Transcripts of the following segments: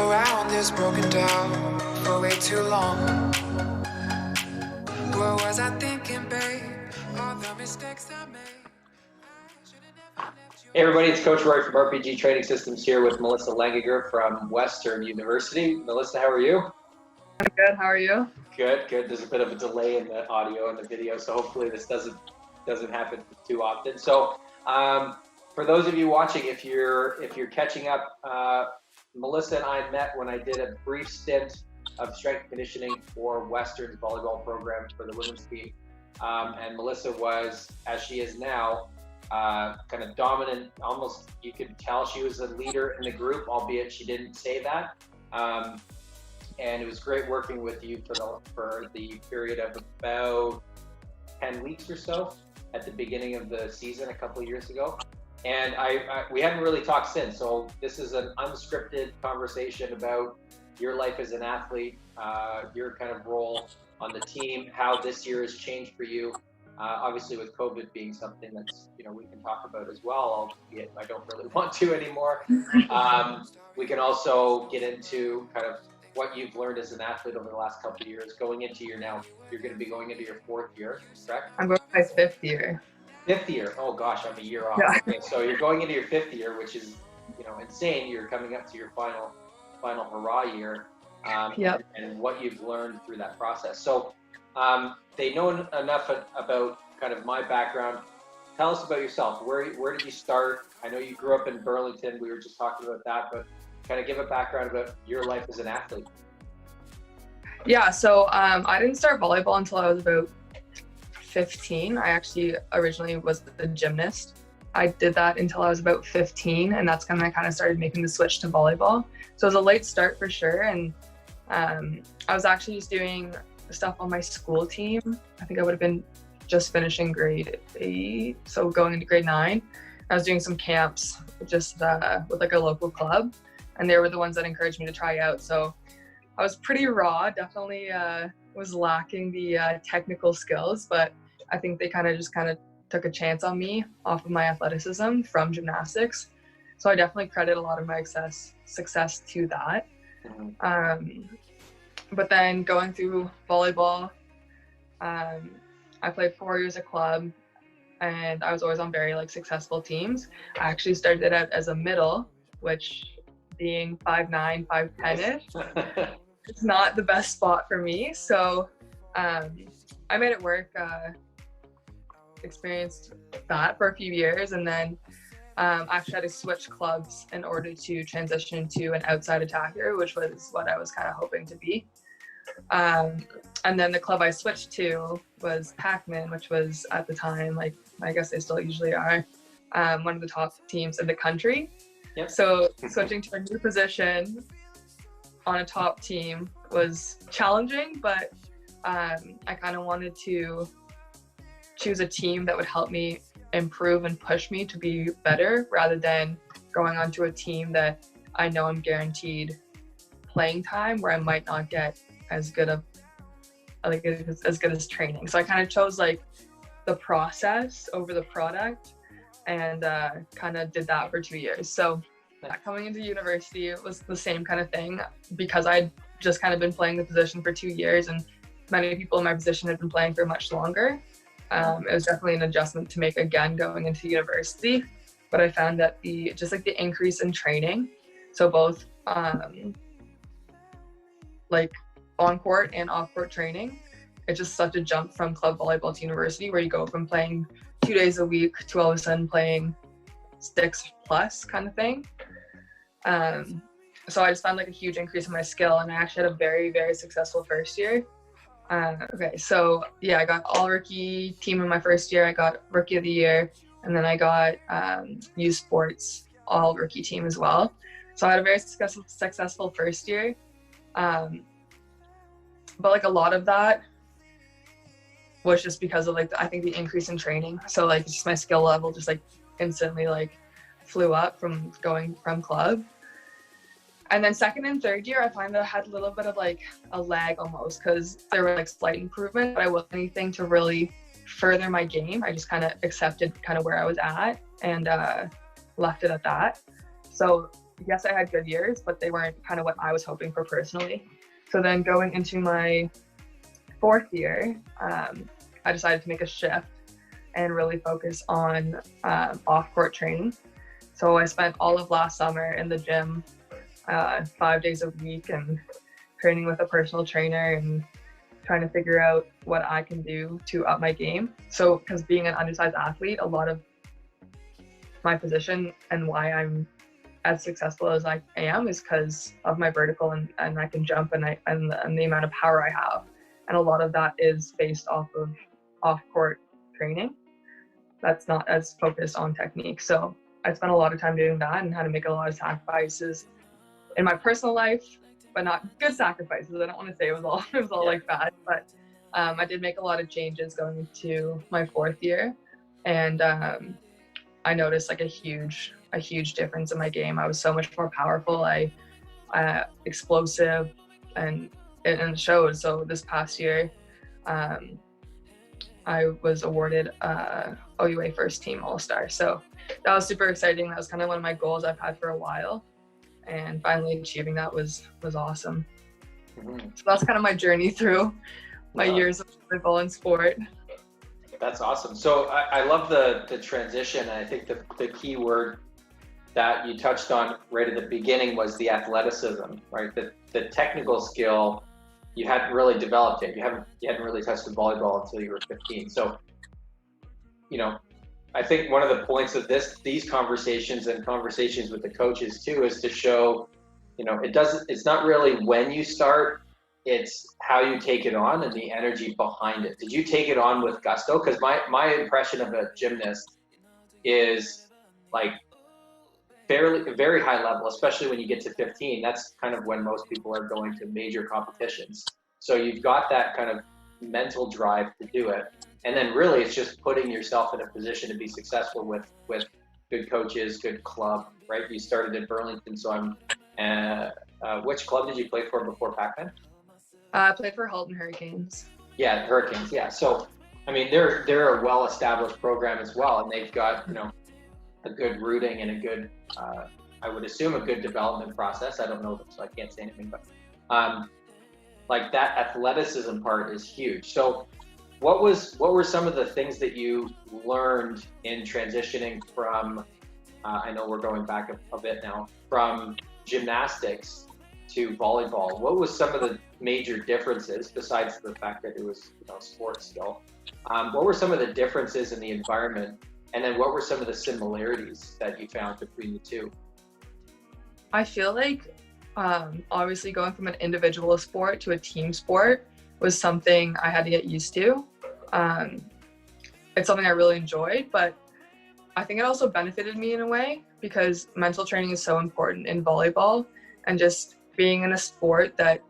around is broken down for way too long. What was I thinking, babe? All the mistakes I made. Hey everybody, it's Coach Roy from RPG Training Systems here with Melissa Langegger from Western University. Melissa, how are you? I'm good. How are you? Good. There's a bit of a delay in the audio and the video, so hopefully this doesn't happen too often. So for those of you watching, if you're catching up, Melissa and I met when I did a brief stint of strength and conditioning for Western's volleyball program for the women's team. And Melissa was, as she is now, kind of dominant. Almost, you could tell she was a leader in the group, albeit she didn't say that. And it was great working with you for the period of about 10 weeks or so at the beginning of the season a couple of years ago. And we haven't really talked since. So this is an unscripted conversation about your life as an athlete, your kind of role on the team, how this year has changed for you. Obviously with COVID being something that's, we can talk about as well, albeit I don't really want to anymore. We can also get into kind of what you've learned as an athlete over the last couple of years, going into you're going to be going into your fourth year, correct? I'm going to my fifth year. Fifth year. Oh gosh, I'm a year off. Yeah. Okay, so you're going into your fifth year, which is, insane. You're coming up to your final hurrah year, Yep. and what you've learned through that process. So they know enough about kind of my background. Tell us about yourself. Where did you start? I know you grew up in Burlington. We were just talking about that, but kind of give a background about your life as an athlete. Yeah, so I didn't start volleyball until I was about 15. I actually originally was a gymnast. I did that until I was about 15, and that's when I kind of started making the switch to volleyball. So it was a late start for sure, and I was actually just doing stuff on my school team. I think I would have been just finishing grade 8, so going into grade 9. I was doing some camps just with like a local club, and they were the ones that encouraged me to try out. So I was pretty raw, definitely was lacking the technical skills, but I think they kind of took a chance on me off of my athleticism from gymnastics. So I definitely credit a lot of my success to that. But then going through volleyball, I played 4 years at club, and I was always on very successful teams. I actually started out as a middle, which being 5'9", 5'10", it's not the best spot for me. So I made it work, experienced that for a few years, and then actually had to switch clubs in order to transition to an outside attacker, which was what I was kind of hoping to be. And then the club I switched to was Pac-Man, which was at the time, I guess they still usually are, one of the top teams in the country. Yep. So switching to a new position on a top team was challenging, but I kind of wanted to choose a team that would help me improve and push me to be better, rather than going onto a team that I know I'm guaranteed playing time where I might not get as good as training. So I kind of chose the process over the product, and kind of did that for 2 years. So coming into university, it was the same kind of thing, because I'd just kind of been playing the position for 2 years, and many people in my position had been playing for much longer. It was definitely an adjustment to make again going into university, but I found that the increase in training, so both on-court and off-court training, it's just such a jump from club volleyball to university, where you go from playing 2 days a week to all of a sudden playing 6+ kind of thing. So I just found a huge increase in my skill, and I actually had a very, very successful first year. So yeah, I got all rookie team in my first year. I got rookie of the year, and then I got youth sports all rookie team as well. So I had a very successful first year. But a lot of that was just because of I think the increase in training. So just my skill level just instantly flew up from going from club. And then second and third year, I find that I had a little bit of a lag almost, because there were slight improvement, but I wasn't anything to really further my game. I just kind of accepted where I was at and left it at that. So yes, I had good years, but they weren't kind of what I was hoping for personally. So then going into my 4th year, I decided to make a shift and really focus on off-court training. So I spent all of last summer in the gym 5 days a week and training with a personal trainer and trying to figure out what I can do to up my game. So because being an undersized athlete, a lot of my position and why I'm as successful as I am is because of my vertical and I can jump and the amount of power I have. And a lot of that is based off of off-court training. That's not as focused on technique. So I spent a lot of time doing that and had to make a lot of sacrifices in my personal life, but not good sacrifices. I don't want to say it was all like bad, but I did make a lot of changes going into my 4th year, and I noticed like a huge difference in my game. I was so much more powerful. I explosive, and it shows. So this past year, I was awarded OUA first team All Star. So that was super exciting. That was kind of one of my goals I've had for a while, and finally achieving that was awesome. Mm-hmm. So that's kind of my journey through my years of volleyball and sport. That's awesome. So I love the transition. I think the key word that you touched on right at the beginning was the athleticism, right? The technical skill, you hadn't really developed it. You hadn't really touched the volleyball until you were 15. So, I think one of the points of these conversations and conversations with the coaches too is to show, it's not really when you start, it's how you take it on and the energy behind it. Did you take it on with gusto? Because my impression of a gymnast is like very high level, especially when you get to 15. That's kind of when most people are going to major competitions. So you've got that kind of mental drive to do it. And then really it's just putting yourself in a position to be successful with good coaches, good club, right? You started in Burlington, so which club did you play for before Pac-Man? I played for Halton Hurricanes. Yeah, Hurricanes, yeah. So, I mean, they're a well-established program as well, and they've got, a good rooting and a good, I would assume a good development process. I don't know them, so I can't say anything, but like that athleticism part is huge. So what were some of the things that you learned in transitioning from, I know we're going back a bit now, from gymnastics to volleyball? What was some of the major differences, besides the fact that it was sports still? What were some of the differences in the environment? And then what were some of the similarities that you found between the two? I feel like obviously going from an individual sport to a team sport was something I had to get used to. It's something I really enjoyed, but I think it also benefited me in a way because mental training is so important in volleyball, and just being in a sport that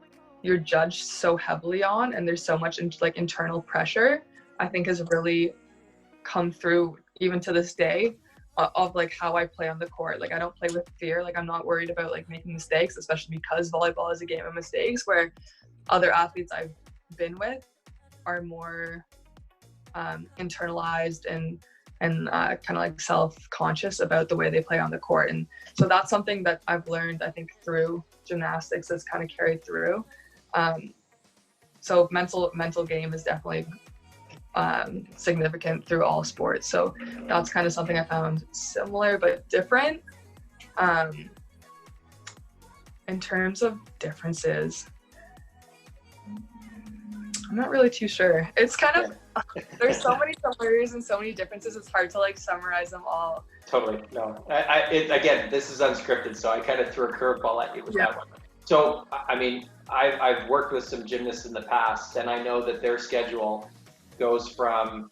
you're judged so heavily on and there's so much internal pressure, I think has really come through even to this day of like how I play on the court. Like I don't play with fear. Like I'm not worried about like making mistakes, especially because volleyball is a game of mistakes, where other athletes I've been with are more internalized and kind of like self-conscious about the way they play on the court. And so that's something that I've learned, I think, through gymnastics that's kind of carried through. So mental game is definitely significant through all sports. So that's kind of something I found similar but different. In terms of differences, I'm not really too sure. It's kind of, there's so many similarities and so many differences, it's hard to like summarize them all. Totally, no. Again, this is unscripted, so I kind of threw a curveball at you with that one. So, I mean, I've worked with some gymnasts in the past, and I know that their schedule goes from,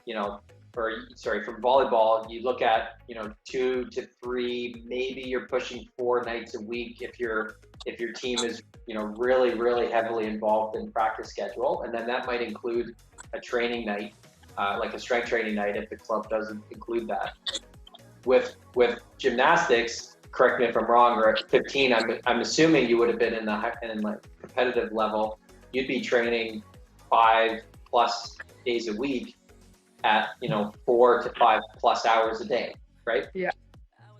from volleyball, you look at, 2 to 3, maybe you're pushing 4 nights a week if your team is, really, really heavily involved in practice schedule. And then that might include a training night, like a strength training night if the club doesn't include that. With gymnastics, correct me if I'm wrong, or at 15, I'm assuming you would have been in like competitive level, you'd be training 5+ days a week at 4 to 5+ hours a day, right? Yeah.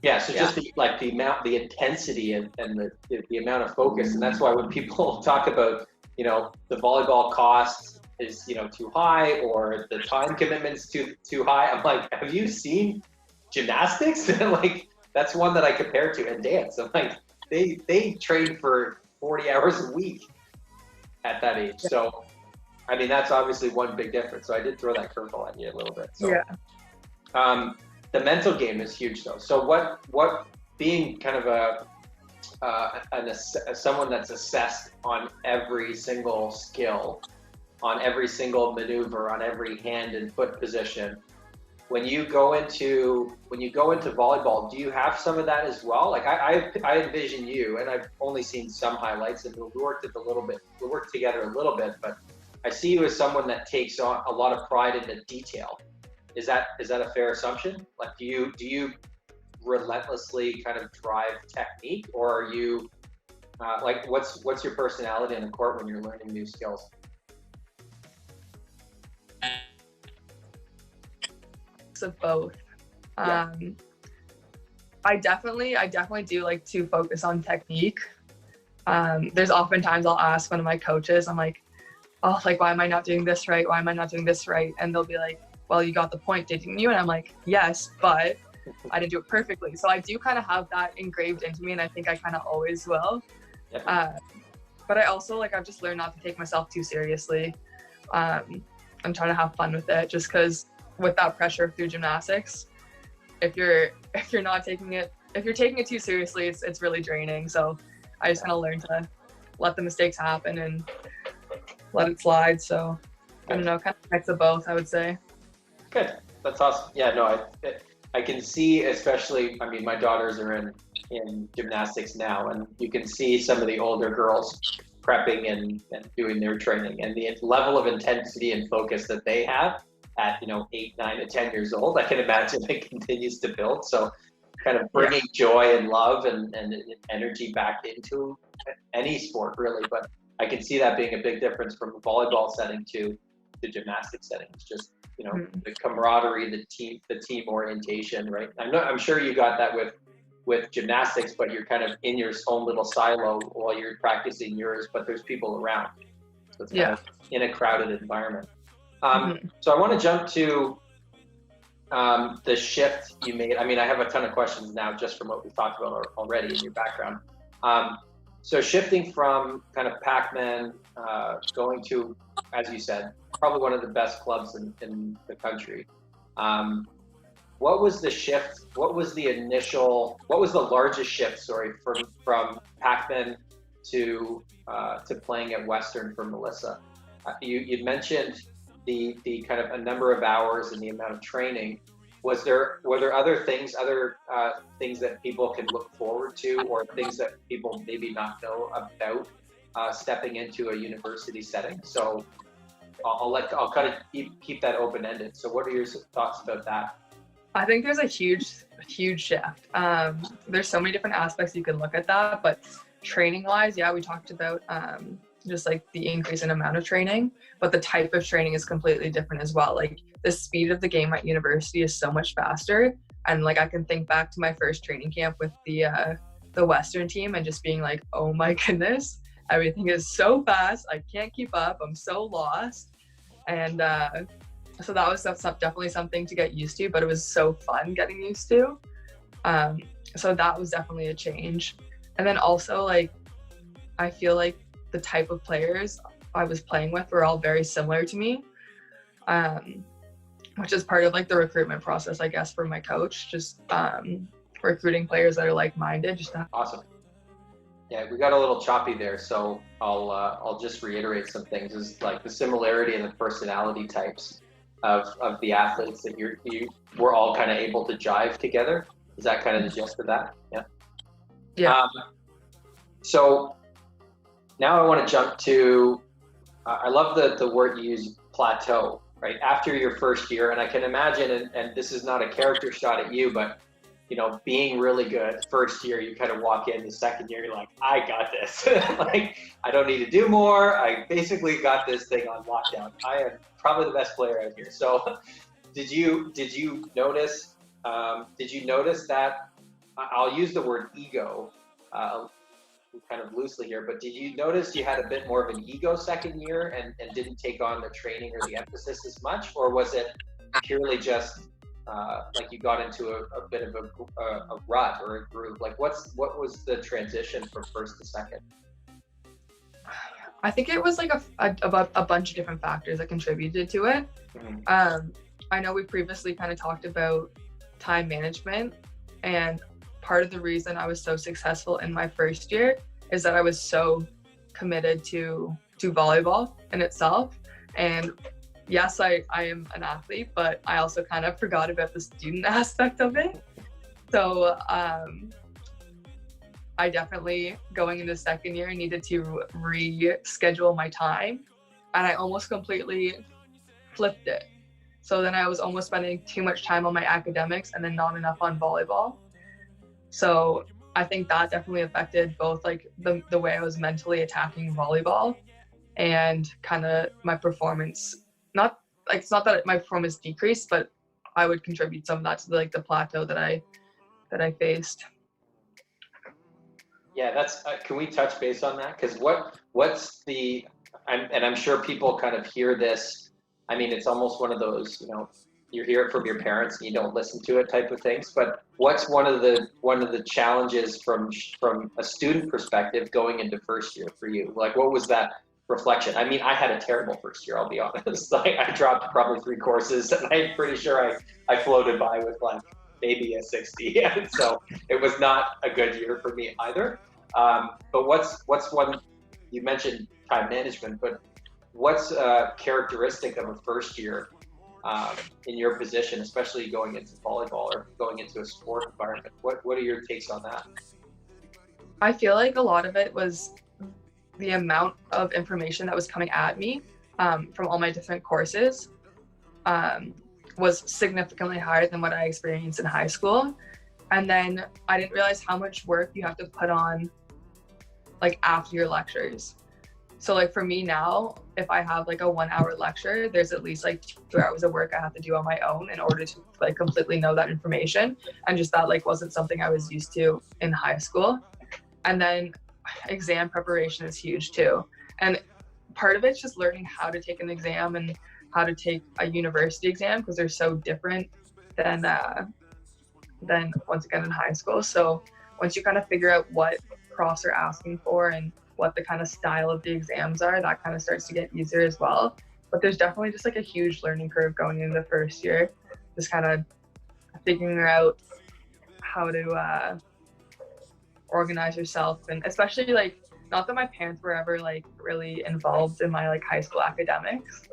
Yeah, so just the amount, the intensity and the amount of focus. And that's why when people talk about, the volleyball cost is, too high, or the time commitment's too high, I'm like, have you seen gymnastics? Like, that's one that I compare to, and dance. I'm like, they train for 40 hours a week at that age. So, I mean, that's obviously one big difference. So I did throw that curveball at you a little bit. So, the mental game is huge though. So what being kind of someone that's assessed on every single skill, on every single maneuver, on every hand and foot position, when you go into volleyball, do you have some of that as well? Like I envision you, and I've only seen some highlights, and we worked together a little bit, but I see you as someone that takes on a lot of pride in the detail. Is that a fair assumption? Like, do you relentlessly kind of drive technique, or are you like what's your personality on the court when you're learning new skills? Of both. I definitely do like to focus on technique. There's oftentimes I'll ask one of my coaches, I'm like, oh, like, why am I not doing this right? Why am I not doing this right? And they'll be like, well, you got the point, didn't you? And I'm like, yes, but I didn't do it perfectly. So I do kind of have that engraved into me, and I think I kind of always will. But I also, like, I've just learned not to take myself too seriously. I'm trying to have fun with it, just because with that pressure through gymnastics, if you're taking it too seriously, it's really draining. So I just kind of learned to let the mistakes happen and let it slide. So I don't know, kind of mix of both, I would say. Good. That's awesome. Yeah, no, I can see, especially, I mean, my daughters are in gymnastics now, and you can see some of the older girls prepping and doing their training, and the level of intensity and focus that they have at 8, 9, and 10 years old. I can imagine it continues to build. So kind of bringing joy and love and energy back into any sport, really. But I can see that being a big difference from a volleyball setting to the gymnastics setting. It's just the camaraderie, the team orientation, right? I'm sure you got that with gymnastics, but you're kind of in your own little silo while you're practicing yours, but there's people around. So it's kind of in a crowded environment. So I want to jump to the shift you made. I mean, I have a ton of questions now just from what we talked about already in your background. So shifting from kind of Pac-Man, going to, as you said, probably one of the best clubs in the country. What was the shift? What was the largest shift, from Pac-Man to playing at Western for Melissa? You mentioned the kind of a number of hours and the amount of training. Were there other things that people can look forward to, or things that people maybe not know about stepping into a university setting? So I'll kind of keep that open-ended. So what are your thoughts about that? I think there's a huge shift. There's so many different aspects you can look at that, but training-wise, we talked about just like the increase in amount of training, but the type of training is completely different as well. Like the speed of the game at university is so much faster. And like, I can think back to my first training camp with the Western team and just being like, oh my goodness, everything is so fast. I can't keep up. I'm so lost. And so that was definitely something to get used to, but it was so fun getting used to. So that was definitely a change. And then also, like, I feel like the type of players I was playing with were all very similar to me, which is part of like the recruitment process, I guess, for my coach, just recruiting players that are like-minded. Awesome. Yeah, we got a little choppy there, so I'll just reiterate some things. Is like the similarity in the personality types of the athletes that we're all kind of able to jive together. Is that kind of the gist of that? Yeah. So now I want to jump to, I love the word you use, plateau, right? After your first year, and I can imagine, and this is not a character shot at you, but being really good first year, you kind of walk in. The second year, you're like, I got this. Like, I don't need to do more. I basically got this thing on lockdown. I am probably the best player out here. So did you notice that I'll use the word ego kind of loosely here, but did you notice you had a bit more of an ego second year and didn't take on the training or the emphasis as much, or was it purely just like you got into a bit of a rut or a groove? Like what was the transition from first to second? I think it was like a bunch of different factors that contributed to it. Mm-hmm. I know we previously kind of talked about time management, and part of the reason I was so successful in my first year is that I was so committed to volleyball in itself. And yes, I am an athlete, but I also kind of forgot about the student aspect of it. So I definitely, going into second year, needed to reschedule my time, and I almost completely flipped it. So then I was almost spending too much time on my academics and then not enough on volleyball. So I think that definitely affected both like the way I was mentally attacking volleyball and kind of my performance. Not like, it's not that my performance decreased, but I would contribute some of that to the plateau that I faced. Yeah, that's. Can we touch base on that? Because what's the? I'm sure people kind of hear this. I mean, it's almost one of those, you hear it from your parents and you don't listen to it type of things. But what's one of the challenges from a student perspective going into first year for you? Like, what was that reflection? I mean, I had a terrible first year. I'll be honest. Like, I dropped probably 3 courses, and I'm pretty sure I floated by with like maybe a 60. And so it was not a good year for me either. But what's one, you mentioned time management, but what's characteristic of a first year in your position, especially going into volleyball or going into a sport environment? What are your takes on that? I feel like a lot of it was the amount of information that was coming at me from all my different courses was significantly higher than what I experienced in high school. And then I didn't realize how much work you have to put on like after your lectures. So like for me now, if I have like a 1-hour lecture, there's at least like 2 hours of work I have to do on my own in order to like completely know that information. And just that like wasn't something I was used to in high school. And then exam preparation is huge too. And part of it's just learning how to take an exam and how to take a university exam, because they're so different than once again in high school. So once you kind of figure out what profs are asking for and what the kind of style of the exams are, that kind of starts to get easier as well. But there's definitely just like a huge learning curve going into the first year, just kind of figuring out how to organize yourself. And especially like, not that my parents were ever like really involved in my like high school academics,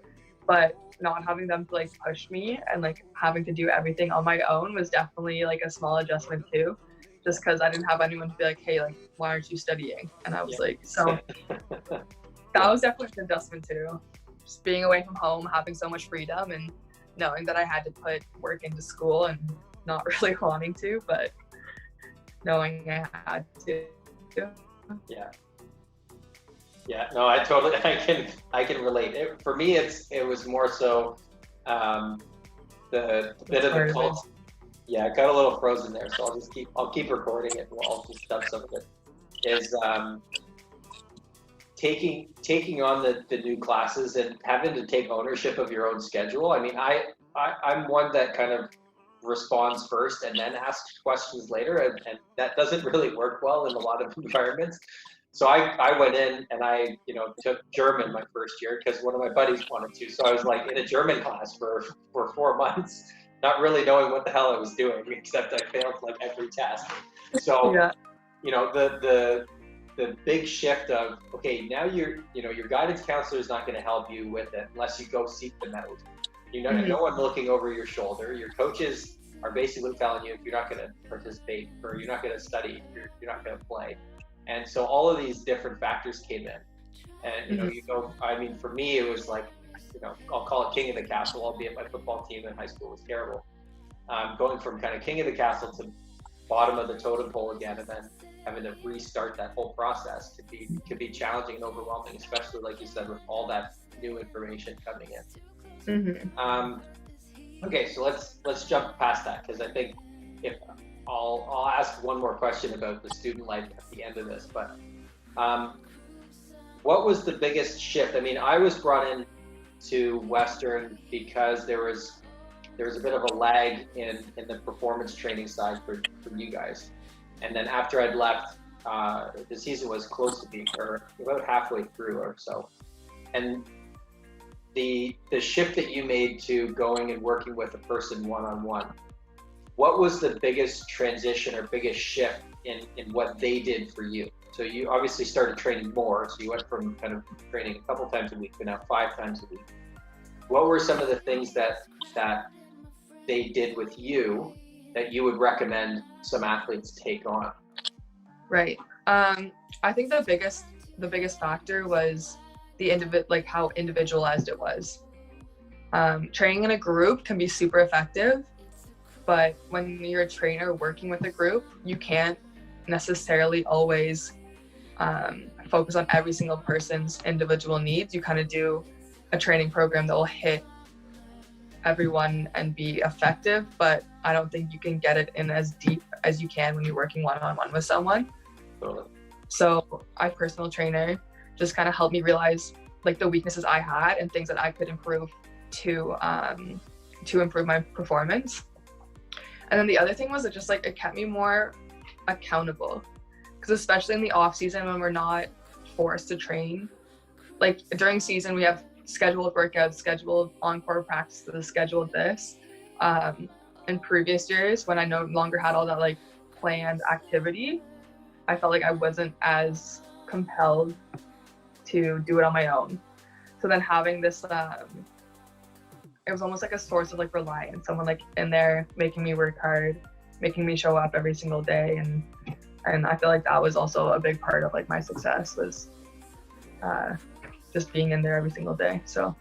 but not having them to like push me and like having to do everything on my own was definitely like a small adjustment too, just because I didn't have anyone to be like, hey, like, why aren't you studying? And I was like, so that was definitely an adjustment too. Just being away from home, having so much freedom and knowing that I had to put work into school and not really wanting to, but knowing I had to. Yeah, no, I can relate. For me, it was more so the bit of the cult. Yeah, I got a little frozen there, so I'll keep recording it. I'll just dump some of it. Is taking on the new classes and having to take ownership of your own schedule. I mean, I'm one that kind of responds first and then asks questions later, and that doesn't really work well in a lot of environments. So I went in and I took German my first year because one of my buddies wanted to. So I was like in a German class for 4 months, not really knowing what the hell I was doing, except I failed like every test. So Yeah. The big shift of, okay, now your guidance counselor is not going to help you with it unless you go seek them out. No one looking over your shoulder. Your coaches are basically telling you if you're not going to participate or you're not going to study, you're not going to play. And so all of these different factors came in. And I mean, for me, it was like, I'll call it king of the castle, albeit my football team in high school was terrible. Going from kind of king of the castle to bottom of the totem pole again, and then having to restart that whole process could be challenging and overwhelming, especially like you said, with all that new information coming in. Mm-hmm. Okay, so let's jump past that, because I think I'll ask one more question about the student life at the end of this, but what was the biggest shift? I mean, I was brought in to Western because there was a bit of a lag in the performance training side for you guys. And then after I'd left, the season was close to being, or about halfway through or so. And the shift that you made to going and working with a person one-on-one, what was the biggest transition or biggest shift in what they did for you? So you obviously started training more, so you went from kind of training a couple times a week to now 5 times a week. What were some of the things that they did with you that you would recommend some athletes take on? Right. I think the biggest factor was like how individualized it was. Training in a group can be super effective, but when you're a trainer working with a group, you can't necessarily always focus on every single person's individual needs. You kind of do a training program that will hit everyone and be effective, but I don't think you can get it in as deep as you can when you're working one-on-one with someone. Totally. So my personal trainer just kind of helped me realize like the weaknesses I had and things that I could improve to improve my performance. And then the other thing was it just like it kept me more accountable, because especially in the off season when we're not forced to train, like during season we have scheduled workouts, scheduled on-court practices, scheduled this. In previous years when I no longer had all that like planned activity, I felt like I wasn't as compelled to do it on my own. So then having this, it was almost like a source of like reliance, someone like in there making me work hard, making me show up every single day, and I feel like that was also a big part of like my success was just being in there every single day. So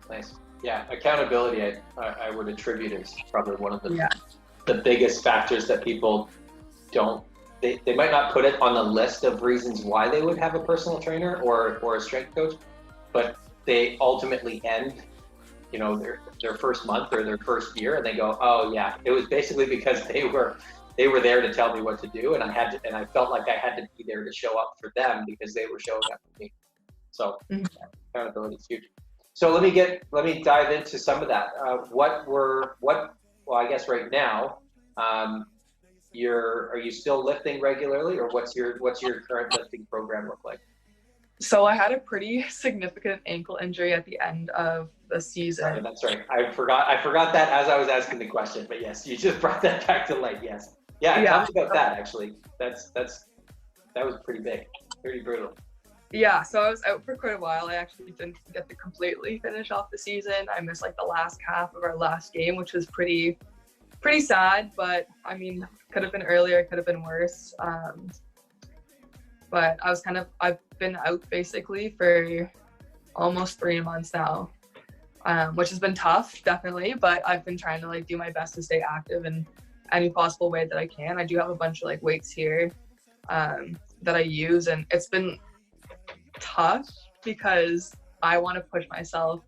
nice. Yeah, accountability I would attribute is probably one of the biggest factors that people don't, they might not put it on the list of reasons why they would have a personal trainer or a strength coach, but they ultimately end, you know, their first month or their first year and they go, oh yeah, it was basically because they were there to tell me what to do, and I felt like I had to be there to show up for them because they were showing up for me. So accountability is huge. So let me dive into some of that. Well, I guess right now, are you still lifting regularly, or what's your current lifting program look like? So I had a pretty significant ankle injury at the end of the season. Sorry, that's right. I forgot that as I was asking the question, but yes, you just brought that back to light. Yes. Yeah. Tell me about that actually. That was pretty big, pretty brutal. Yeah, so I was out for quite a while. I actually didn't get to completely finish off the season. I missed like the last half of our last game, which was pretty sad, but I mean, could have been earlier, could have been worse. But I've been out basically for almost 3 months now, which has been tough, definitely, but I've been trying to like do my best to stay active in any possible way that I can. I do have a bunch of like weights here that I use, and it's been tough because I want to push myself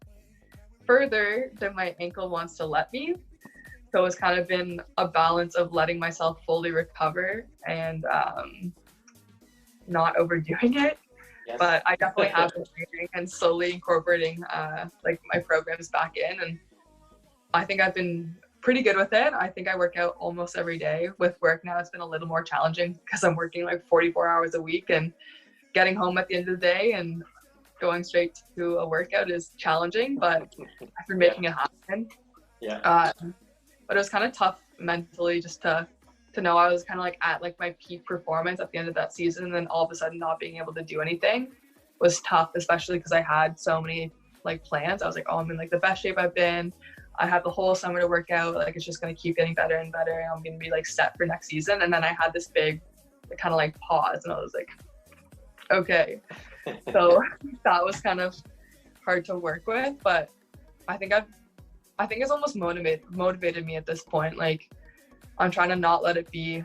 further than my ankle wants to let me. So it's kind of been a balance of letting myself fully recover and not overdoing it. Yes. But I definitely have been training and slowly incorporating like my programs back in, and I think I've been pretty good with it. I think I work out almost every day. With work now, it's been a little more challenging because I'm working like 44 hours a week, and getting home at the end of the day and going straight to a workout is challenging, but I've been making it happen. Yeah. But it was kind of tough mentally just to know I was kind of like at like my peak performance at the end of that season, and then all of a sudden not being able to do anything was tough, especially because I had so many like plans. I was like, oh, I'm in like the best shape I've been. I have the whole summer to work out. Like it's just going to keep getting better and better. And I'm going to be like set for next season. And then I had this big kind of like pause, and I was like, okay. So that was kind of hard to work with, but I think it's almost motivated me at this point. Like I'm trying to not let it be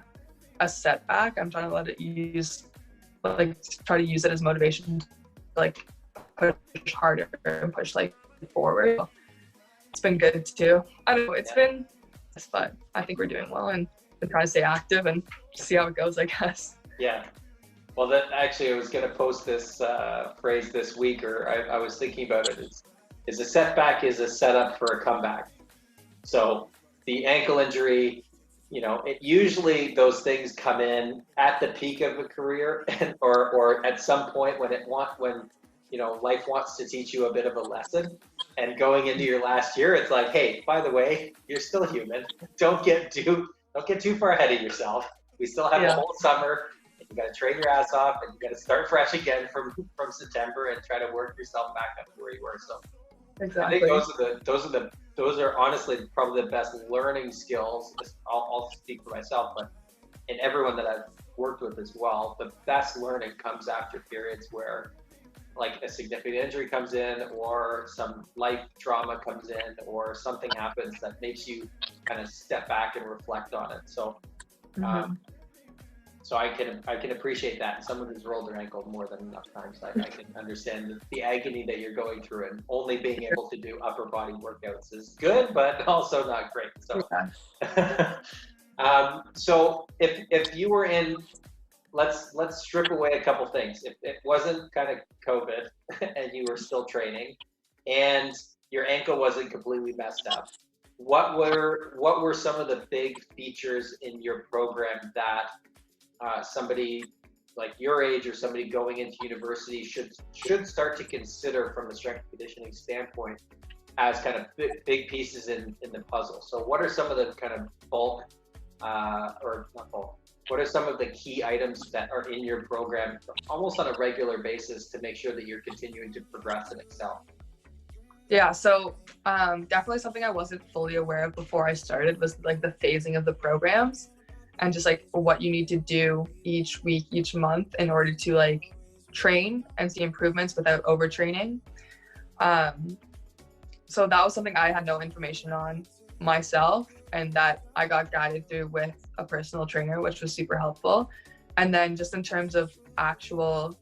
a setback. I'm trying to let it try to use it as motivation to like push harder and push like forward. It's been good too. I don't know, it's been, but I think we're doing well, and and try to stay active and see how it goes, I guess. Yeah. Well, that actually, I was going to post this phrase this week, or I was thinking about it. Is a setback is a setup for a comeback. So the ankle injury, it usually those things come in at the peak of a career, or at some point when life wants to teach you a bit of a lesson. And going into your last year, it's like, hey, by the way, you're still human. Don't get too far ahead of yourself. We still have a whole summer. You got to train your ass off, and you got to start fresh again from September and try to work yourself back up to where you were. So exactly. I think those are honestly probably the best learning skills. I'll speak for myself, but in everyone that I've worked with as well, the best learning comes after periods where like a significant injury comes in, or some life trauma comes in, or something happens that makes you kind of step back and reflect on it. So. So I can appreciate that. Someone who's rolled their ankle more than enough times, I can understand the agony that you're going through, and only being able to do upper body workouts is good, but also not great. So, so if you were in, let's strip away a couple things. If it wasn't kind of COVID and you were still training, and your ankle wasn't completely messed up, what were some of the big features in your program that somebody like your age or somebody going into university should start to consider from a strength and conditioning standpoint as kind of big pieces in the puzzle? So what are some of the kind of bulk, or not bulk, what are some of the key items that are in your program almost on a regular basis to make sure that you're continuing to progress and excel? Yeah, so definitely something I wasn't fully aware of before I started was like the phasing of the programs, and just like what you need to do each week, each month in order to like train and see improvements without overtraining. So that was something I had no information on myself, and that I got guided through with a personal trainer, which was super helpful. And then just in terms of actual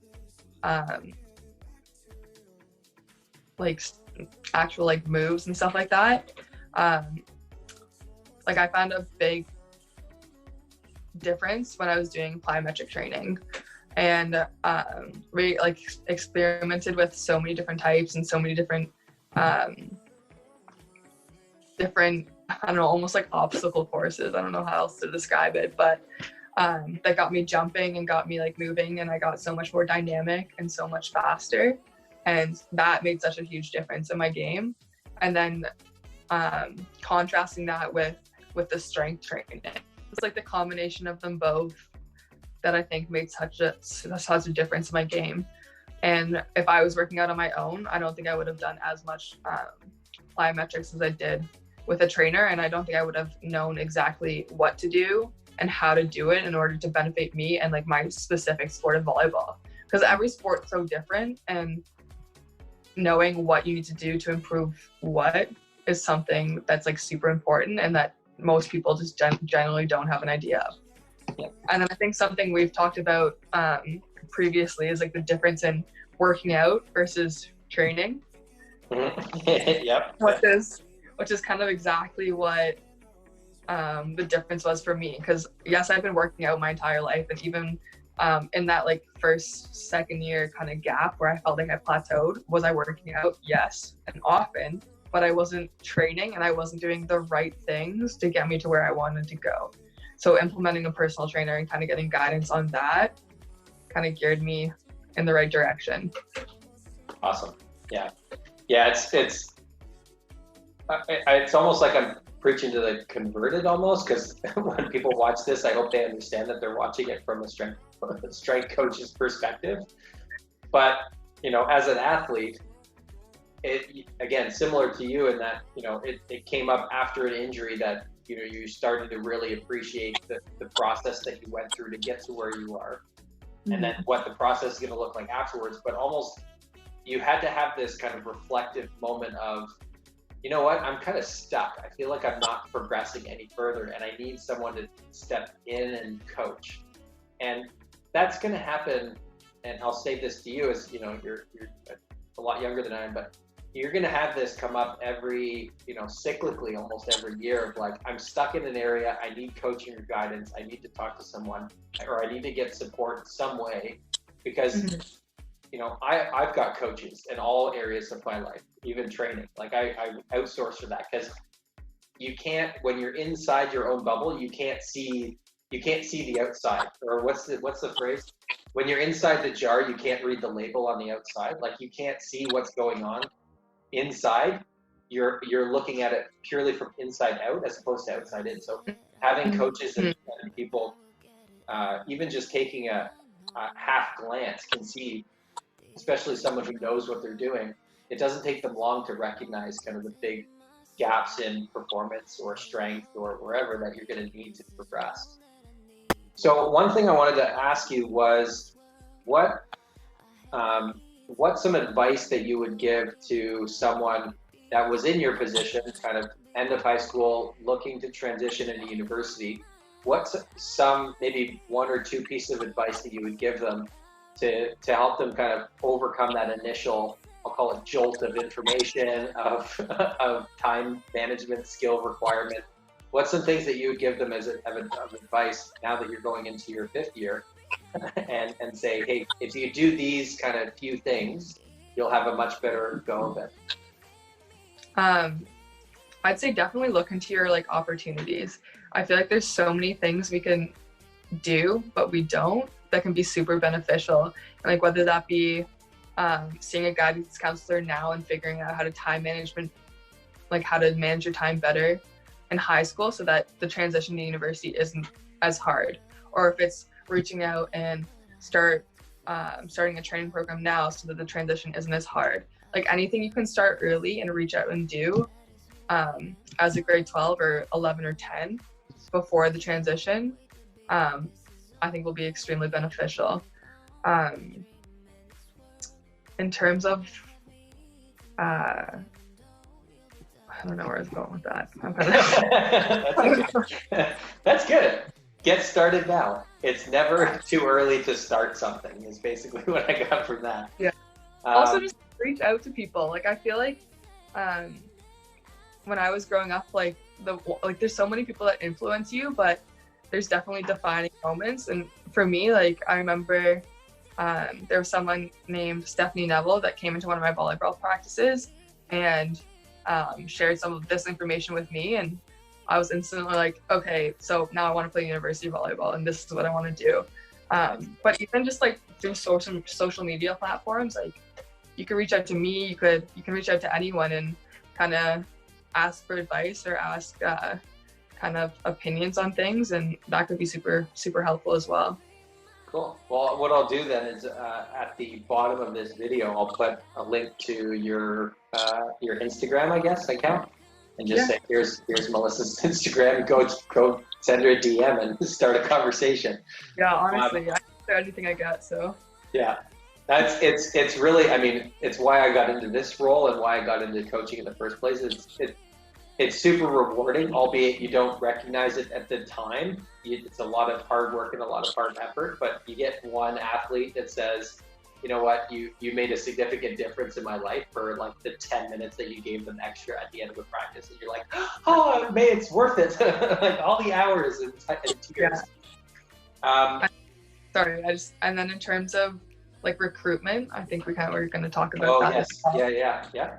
moves and stuff like that, like I found a big difference when I was doing plyometric training, and we like experimented with so many different types and so many different I don't know, almost like obstacle courses. I don't know how else to describe it, but that got me jumping and got me like moving, and I got so much more dynamic and so much faster, and that made such a huge difference in my game. And then contrasting that with the strength training, it's like the combination of them both that I think made such a difference in my game. And if I was working out on my own, I don't think I would have done as much plyometrics as I did with a trainer, and I don't think I would have known exactly what to do and how to do it in order to benefit me and like my specific sport of volleyball, because every sport's so different, and knowing what you need to do to improve what is something that's like super important, and that most people just generally don't have an idea of. Yeah. And then I think something we've talked about previously is like the difference in working out versus training. Yep. Which is kind of exactly what the difference was for me, because yes, I've been working out my entire life, and even in that like second year kind of gap where I felt like I plateaued, was I working out? Yes, and often, but I wasn't training and I wasn't doing the right things to get me to where I wanted to go. So implementing a personal trainer and kind of getting guidance on that kind of geared me in the right direction. Awesome. Yeah. It's almost like I'm preaching to the converted almost, because when people watch this, I hope they understand that they're watching it from a strength coach's perspective. But as an athlete, it again, similar to you in that it came up after an injury that you started to really appreciate the process that you went through to get to where you are, and then what the process is going to look like afterwards. But almost you had to have this kind of reflective moment of, you know what, I'm kind of stuck. I feel like I'm not progressing any further, and I need someone to step in and coach. And that's going to happen. And I'll say this to you as you're a lot younger than I am, but you're going to have this come up every, cyclically almost every year of like, I'm stuck in an area, I need coaching or guidance, I need to talk to someone, or I need to get support in some way, because I've got coaches in all areas of my life, even training. Like I outsource for that, because you can't, when you're inside your own bubble, you can't see the outside. Or what's the phrase? When you're inside the jar, you can't read the label on the outside. Like you can't see what's going on inside. You're looking at it purely from inside out as opposed to outside in. So having coaches and people, even just taking a half glance, can see, especially someone who knows what they're doing. It doesn't take them long to recognize kind of the big gaps in performance or strength or wherever that you're going to need to progress. So one thing I wanted to ask you was, what's some advice that you would give to someone that was in your position, kind of end of high school, looking to transition into university? What's some, maybe one or two pieces of advice that you would give them to help them kind of overcome that initial, I'll call it jolt of information, of time management skill requirement? What's some things that you would give them as of advice now that you're going into your fifth year, and say, hey, if you do these kind of few things, you'll have a much better go of it? I'd say definitely look into your opportunities. I feel like there's so many things we can do, but we don't, that can be super beneficial. And whether that be seeing a guidance counselor now and figuring out how to time management, how to manage your time better in high school so that the transition to university isn't as hard. Or if it's reaching out and starting a training program now so that the transition isn't as hard. Anything you can start early and reach out and do as a grade 12 or 11 or 10 before the transition, I think will be extremely beneficial. In terms of, I don't know where I was going with that. That's good. Get started now. It's never too early to start something, is basically what I got from that. Yeah. Also, just reach out to people. I feel like when I was growing up, there's so many people that influence you, but there's definitely defining moments. And for me, I remember there was someone named Stephanie Neville that came into one of my volleyball practices and shared some of this information with me, and I was instantly like, okay, so now I want to play university volleyball and this is what I want to do. But even just through social media platforms, you can reach out to me, you can reach out to anyone and kind of ask for advice or ask kind of opinions on things, and that could be super, super helpful as well. Cool. Well, what I'll do then is at the bottom of this video, I'll put a link to your Instagram, I guess, account, and just say, here's Melissa's Instagram. Go send her a DM and start a conversation. Yeah, honestly, I can share anything I got. So yeah, it's really, I mean, it's why I got into this role and why I got into coaching in the first place. It's super rewarding, albeit you don't recognize it at the time. It's a lot of hard work and a lot of hard effort, but you get one athlete that says, you know what, you made a significant difference in my life for the 10 minutes that you gave them extra at the end of the practice. And you're like, oh, man, it's worth it. All the hours and tears. Yeah. And then in terms of recruitment, I think we kind of were going to talk about that. Oh, yes. Yeah.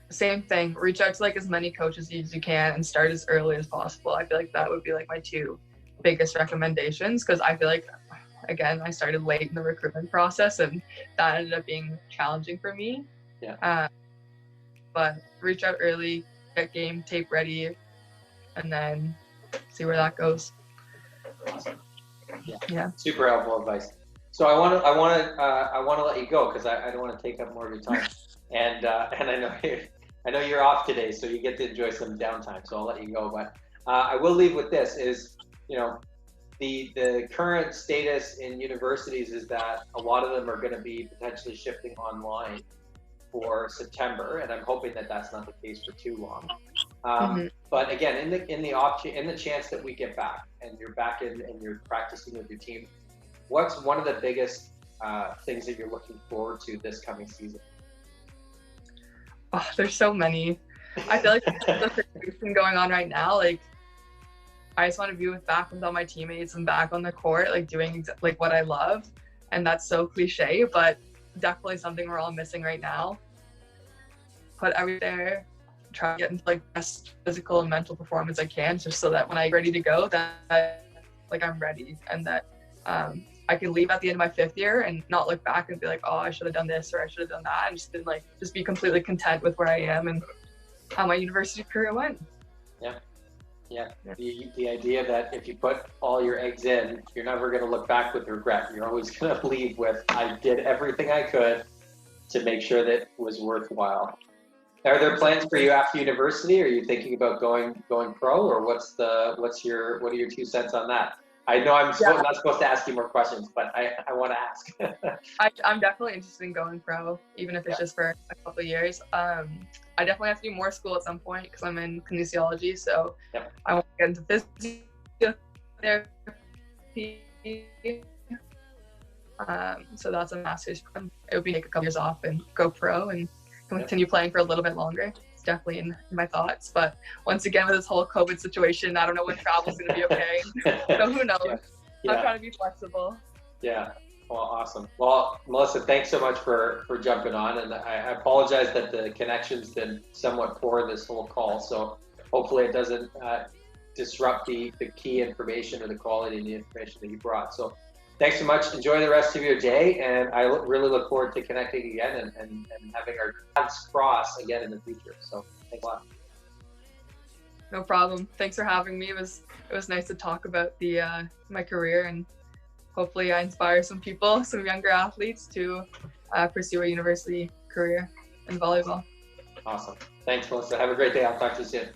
Same thing, reach out to as many coaches as you can and start as early as possible. I feel like that would be my two biggest recommendations, because I feel like, again, I started late in the recruitment process and that ended up being challenging for me. Yeah. But reach out early, get game tape ready, and then see where that goes. Awesome. Yeah. Super helpful advice. So I want to let you go, because I don't want to take up more of your time. And I know you're off today, so you get to enjoy some downtime. So I'll let you go. But I will leave with this: is the current status in universities is that a lot of them are going to be potentially shifting online for September, and I'm hoping that that's not the case for too long. But again, in the chance that we get back and you're back and you're practicing with your team, what's one of the biggest things that you're looking forward to this coming season? Oh, there's so many. I feel like the situation going on right now, like I just want to be back with all my teammates and back on the court, like doing like what I love. And that's so cliche, but definitely something we're all missing right now. Put everything there, try to get into like best physical and mental performance I can, just so that when I'm ready to go, that like I'm ready, and that I can leave at the end of my 5th year and not look back and be like, oh, I should have done this or I should have done that, and just be completely content with where I am and how my university career went. Yeah. The idea that if you put all your eggs in, you're never going to look back with regret. You're always going to leave with, I did everything I could to make sure that it was worthwhile. Are there plans for you after university? Are you thinking about going pro, or what are your 2 cents on that? I know I'm not supposed to ask you more questions, but I want to ask. I'm definitely interested in going pro, even if it's just for a couple of years. I definitely have to do more school at some point because I'm in kinesiology, so I want to get into physiotherapy. So that's a master's program. It would be take a couple years off and go pro and continue playing for a little bit longer. It's definitely in my thoughts. But once again, with this whole COVID situation, I don't know when travel's going to be okay. So who knows? I'm trying to be flexible. Yeah. Well, awesome. Well, Melissa, thanks so much for jumping on. And I apologize that the connection's been somewhat poor this whole call. So hopefully it doesn't disrupt the key information or the quality of the information that you brought. So thanks so much. Enjoy the rest of your day. And I really look forward to connecting again and having our paths cross again in the future. So thanks a lot. No problem. Thanks for having me. It was nice to talk about my career, and hopefully I inspire some people, some younger athletes to pursue a university career in volleyball. Awesome. Thanks, Melissa. Have a great day. I'll talk to you soon.